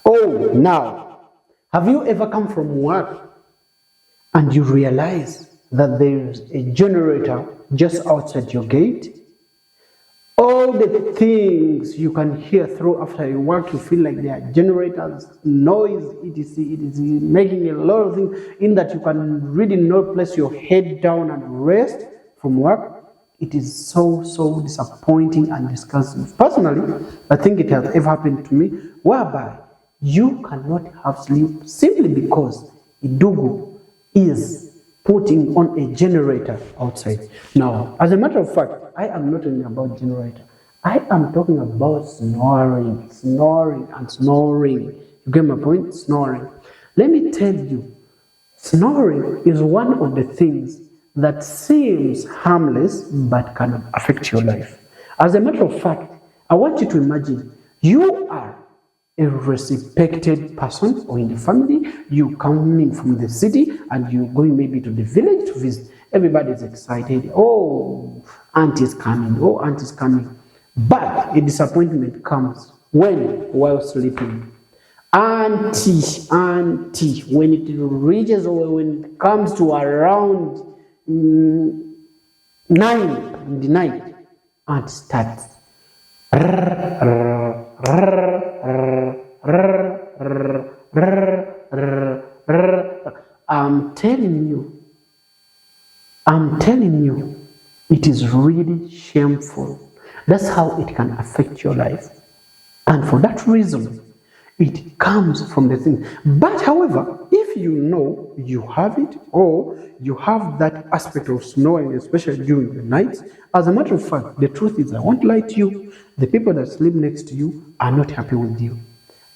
Oh, now, have you ever come from work and you realize that there's a generator just outside your gate? All the things you can hear through after you work, you feel like they are generators, noise, etc. It is making a lot of things in that you can really not place your head down and rest from work. It is so disappointing and disgusting. Personally, I think it has ever happened to me, whereby you cannot have sleep simply because Idugu is putting on a generator outside. Now, as a matter of fact, I am not talking about generator. I am talking about snoring. You get my point? Snoring. Let me tell you, snoring is one of the things that seems harmless but can affect your life. As a matter of fact, I want you to imagine you are a respected person or in the family, you coming from the city and you going maybe to the village to visit. Everybody's excited. Oh, auntie's coming. Oh, auntie's coming. But a disappointment comes when while sleeping. Auntie, when it reaches or when it comes to around 9 in the night, aunt starts. I'm telling you, it is really shameful. That's how it can affect your life. And for that reason, it comes from the thing. But however, if you know you have it or you have that aspect of snoring, especially during the night, as a matter of fact, the truth is, I won't lie to you, the people that sleep next to you are not happy with you.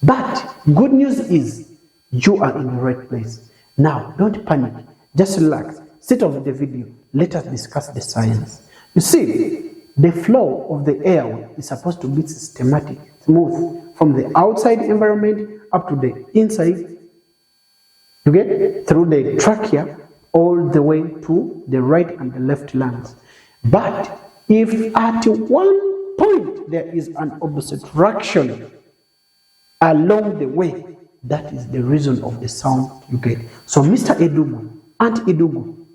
But good news is you are in the right place. Now, don't panic. Just relax. Sit off the video. Let us discuss the science. You see, the flow of the air is supposed to be systematic, smooth, from the outside environment up to the inside, you get, through the trachea, all the way to the right and the left lungs. But if at one point there is an obstruction along the way, that is the reason of the sound you get. So Mr. Edugu, Aunt Edugu,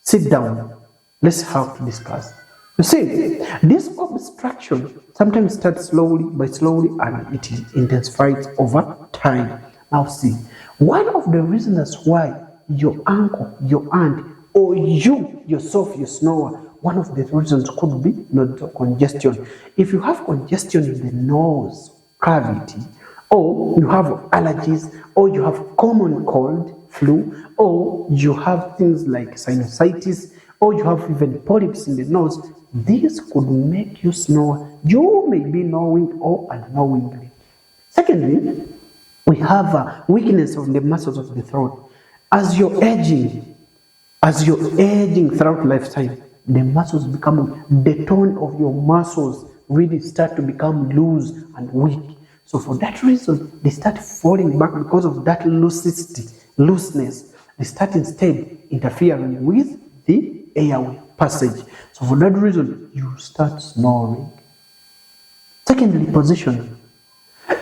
sit down. Let's have to discuss. You see, this obstruction sometimes starts slowly, and it intensifies over time. Now see, one of the reasons why your uncle, your aunt, or you yourself, you snore, one of the reasons could be not congestion. If you have congestion in the nose cavity, or you have allergies, or you have common cold, flu, or you have things like sinusitis, or you have even polyps in the nose, this could make you snore. You may be knowing or unknowingly. Secondly, we have a weakness of the muscles of the throat. As you're aging throughout lifetime, the muscles become, the tone of your muscles really start to become loose and weak. So for that reason, they start falling back because of that looseness. They start instead interfering with the airway passage. So for that reason, you start snoring. Secondly, positioning.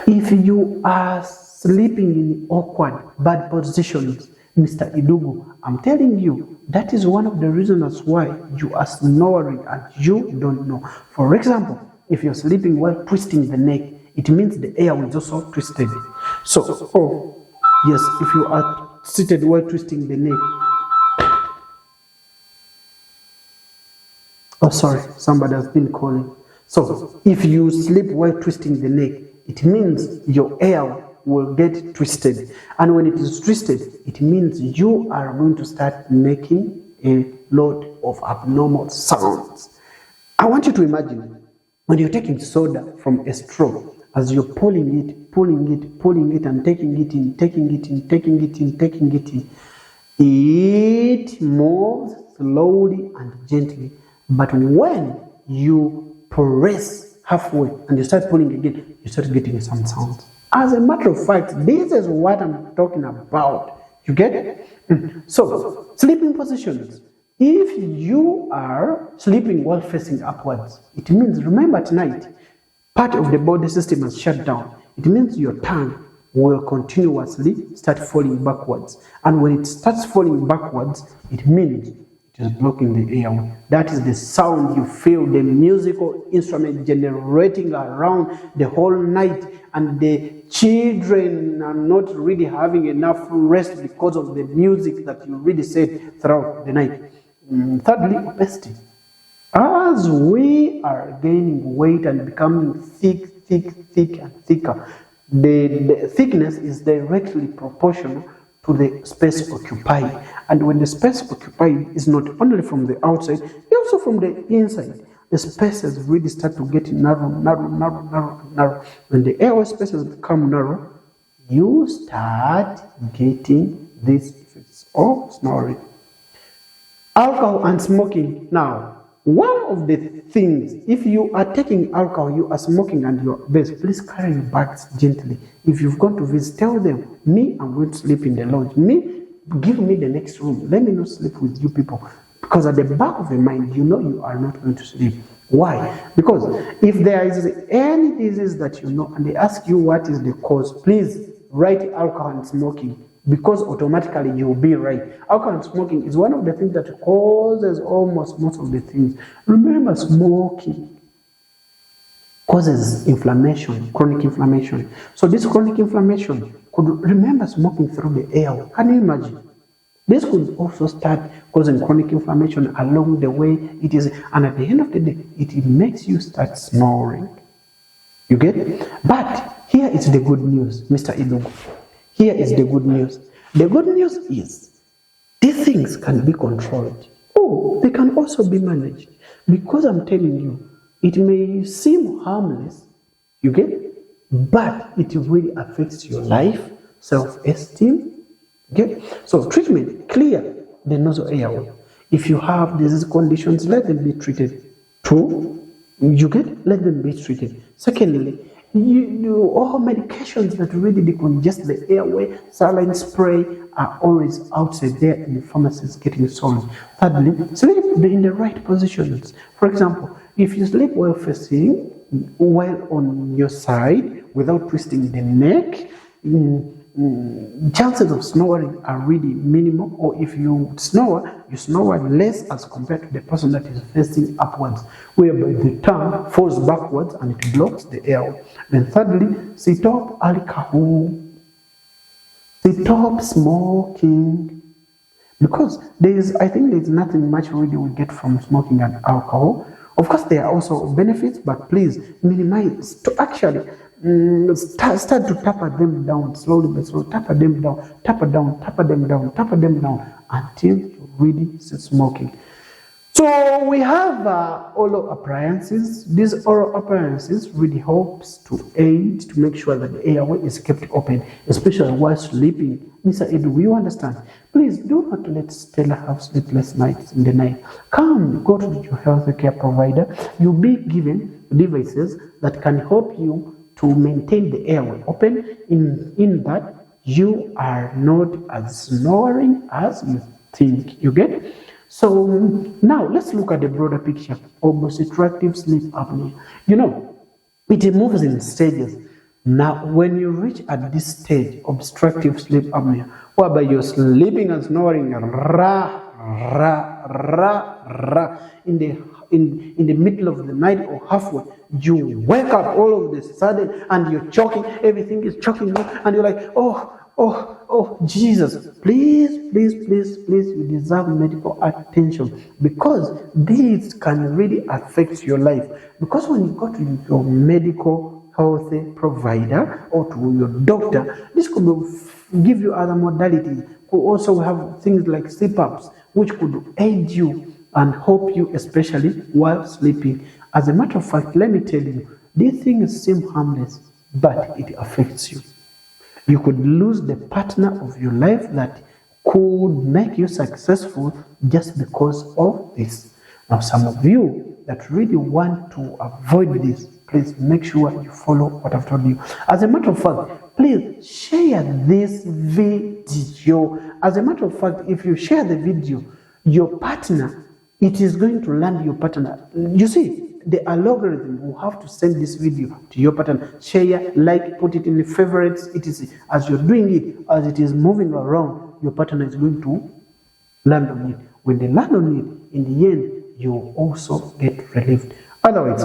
If you are sleeping in awkward, bad positions, Mr. Idugu, I'm telling you, that is one of the reasons why you are snoring and you don't know. For example, if you're sleeping while twisting the neck, it means the airway is also twisted. So, yes, if you are seated while twisting the neck, oh, sorry, somebody has been calling. So, if you sleep while twisting the neck, it means your air will get twisted. And when it is twisted, it means you are going to start making a lot of abnormal sounds. I want you to imagine when you're taking soda from a straw, as you're pulling it, and taking it in, it moves slowly and gently. But when you press halfway and you start pulling again, you start getting some sounds. As a matter of fact, this is what I'm talking about. You get it? So, sleeping positions. If you are sleeping while facing upwards, it means, remember, tonight, part of the body system has shut down. it means your tongue will continuously start falling backwards. And when it starts falling backwards, it means it is blocking the airway. That is the sound you feel, the musical instrument generating around the whole night, and the children are not really having enough rest because of the music that you really said throughout the night. Thirdly, obesity. As we are gaining weight and becoming thick and thicker, the thickness is directly proportional to the space occupied. And when the space occupied is not only from the outside, but also from the inside, the spaces really start to get narrow. When the airway spaces become narrow, you start getting these effects of snoring. Alcohol and smoking. Now, one of the things, if you are taking alcohol, you are smoking and you're obese, please carry your bags gently. If you've gone to visit, tell them, me, I'm going to sleep in the lounge. Me, give me the next room. Let me not sleep with you people. Because at the back of your mind, you know you are not going to sleep. Why? Because if there is any disease that you know and they ask you what is the cause, please write alcohol and smoking. Because automatically you'll be right. Alcohol and smoking is one of the things that causes almost most of the things. Remember, smoking causes inflammation, chronic inflammation. So this chronic inflammation could, remember, smoking through the air. Can you imagine? This could also start causing chronic inflammation along the way it is, and at the end of the day, it makes you start snoring. You get it? But here is the good news, Mr. Idugu. Here is the good news. The good news is these things can be controlled. Oh, they can also be managed. Because I'm telling you, it may seem harmless, you get it? But it really affects your life, self-esteem. Okay? So treatment, clear the nasal airway. If you have disease conditions, let them be treated. Two, you get it? Let them be treated. Secondly, all medications that really decongest the airway, saline spray, are always outside there in the pharmacies getting sold. Thirdly, sleep in the right positions. For example, if you sleep well facing, well on your side, without twisting the neck, chances of snoring are really minimal. Or if you snore less as compared to the person that is facing upwards, whereby the tongue falls backwards and it blocks the air. Then thirdly, stop alcohol, stop smoking, because I think there's nothing much really we get from smoking and alcohol. Of course, there are also benefits, but please minimize to actually start to tap them down slowly but slowly. Tap them down until you really see smoking. So we have oral appliances. These oral appliances really helps to aid to make sure that the airway is kept open, especially while sleeping. Mr. Edu, you understand? Please do not let Stella have sleepless nights in the night. Come, go to your health care provider. You'll be given devices that can help you to maintain the airway open, in that you are not as snoring as you think. You get? So now let's look at the broader picture of obstructive sleep apnea. You know, it moves in stages. Now, when you reach at this stage, obstructive sleep apnea, whereby you're sleeping and snoring in the middle of the night or halfway, you wake up all of a sudden and you're choking, everything is choking you, and you're like, oh, Jesus, please, you deserve medical attention, because this can really affect your life. Because when you go to your medical health provider or to your doctor, this could give you other modalities. Could also have things like CPAPs, which could aid you and help you, especially while sleeping. As a matter of fact, let me tell you, these things seem harmless, but it affects you. You could lose the partner of your life that could make you successful just because of this. Now, some of you that really want to avoid this, please make sure you follow what I've told you. As a matter of fact, please share this video. As a matter of fact, if you share the video, your partner it is going to land your partner. You see, the algorithm will have to send this video to your partner. Share, like, put it in the favorites. It is as you're doing it, as it is moving around, your partner is going to land on it. When they land on it, in the end, you will also get relieved. Otherwise,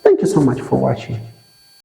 thank you so much for watching.